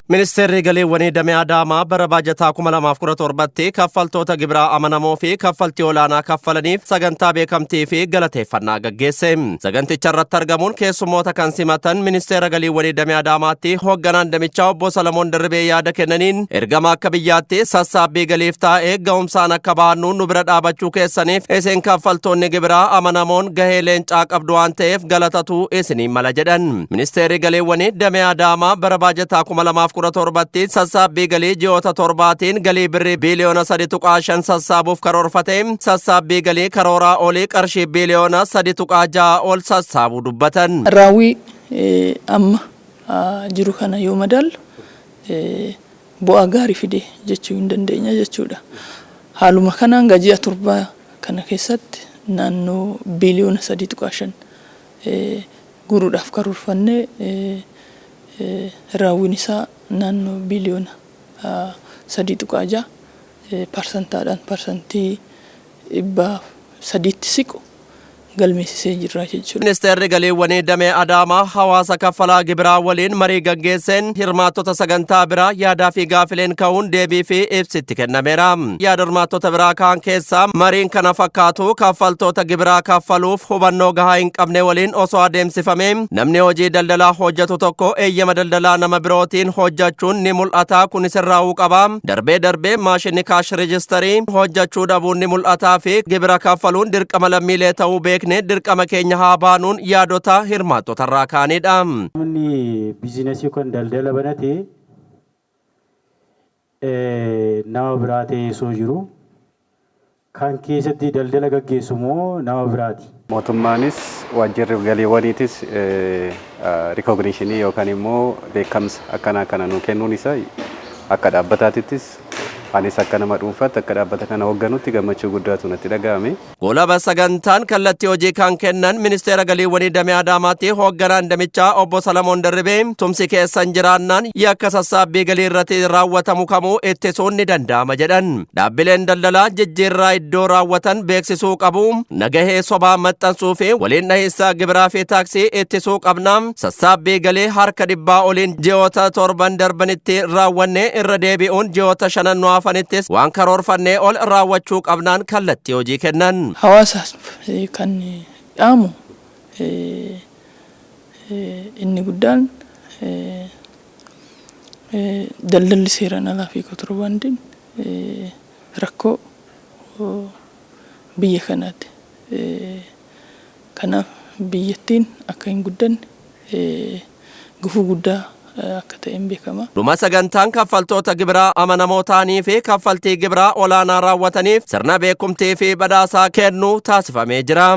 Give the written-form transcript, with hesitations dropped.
Ministeerri galiiwwanii damee Adaamaa bara baajataa 2017 kaffaltoota gibiraa amanamoo fi kaffaltii olaanaa kaffalaniif sagantaa beekamtii fi galateeffannaa gaggeesse. Saganticha irratti argamuun keessummoota kan simatan ministeera galiiwwanii damee Adaamaatti hoogganaan damichaa obbo Salamoon Dirribee yaada kennaniin ergama akka biyyaatti sassaabbii galiif taa'ee ga'umsaan akka bahannu nu bira dhaabachuu keessaniif isin kaffaltoonni gibiraa amanamoon gahee leencaa qabdu waan ta'eef galatatu isiniin mala jedhan. Ministeerri galiiwwanii damee Adaamaa bara baajataa 2017 sassaabbii galii ji'oota torbaatiin galii birrii biiliyoona 3.5 sassaabuuf karoorfate sassaabbii galii karooraa olii qarshii biiliyoona 3.6 ol sassaabuu dubbatan. Raawwii amma jiru kana yoo madaallu bu'aa gaarii fide jechuu hin dandeenya jechuudha. Haaluma kanaan ji'a torbaa kana keessatti naannoo biiliyoona 3.5 guruudhaaf karoorfannee raawwiin isaa naannoo biiliyoona 3.6 parsantaadhaan parsantii 300 siqu galmeessisee jirra jechuudha. Ministeerri galiiwwanii damee Adaamaa hawaasa kaffalaa gibiraa waliin marii gaggeesseen hirmaattota sagantaa biraa yaadaa fi gaafileen ka'uun deebii fi ibsitti kennameera. Yaada hirmaattota biraa kaan keessaa mariin kana fakkaatu kaffaltoota gibiraa kaffaluuf hubannoo gahaa hin qabne waliin osoo adeemsifame namni hojii daldalaa hojjetu tokko eeyyama daldalaa nama birootiin hojjechuun ni mul'ata kun sirraa'uu qaba. Darbee maashinni kaash reejistarii hojjechuu dhabuun ni mul'ataa fi gibira kaffaluun dirqama lammiilee ta'uu dirqama keenya haa baanuun yaadota hirmaattota irraa kaanidha. Namni biizinasii kun daldala banate nama biraa ta'ee soo jiru kan keessatti daldala gaggeessu moo nama biraati? Mootummaanis waajjirri galiiwwaniitis rikogniishinii yookaan immoo beekamsa akkana nu kennuun isaa akka dhaabbataattis anis akka nama dhuunfaatti akka dhaabbata kana hoogganutti gammachuu guddaatu natti dhaga'ame. Golaba sagantaan kallattii hojii kan kennan ministeera galiiwwanii damee Adaamaatti hoogganaan damichaa obbo Salamoon Dirribee tumsi keessan jiraannaan yakka sassaabbii galii irratti raawwatamu kamuu ittisuun ni danda'ama jedhan. Dhaabbileen daldalaa jijjiirraa iddoo raawwatan beeksisuu qabu. Nagahee sobaa maxxansuu fi waliin dhahiinsa gibiraa fi taaksii ittisuu qabna. Sassaabbii galii harka 100 oliin ji'oota 7 darbanitti raawwanne irra deebi'uun ji'oota 5 afanittis waan karoorfannee ol raawwachuu qabnaan kallattii hojii kennan. Hawaasaaf kan dhaamu inni guddaan daldalli seeraan alaa fi kontirobaandiin rakkoo biyya kanaati. Kanaaf biyyattiin akka hin guddanne gufuu guddaa akka ta'een beekama. Dhuma sagantaan kaffaltoota gibiraa amanamoo ta'anii fi kaffaltii gibiraa olaanaa raawwataniif sirna beekumtii fi badhaasaa kennuu taasifamee jira.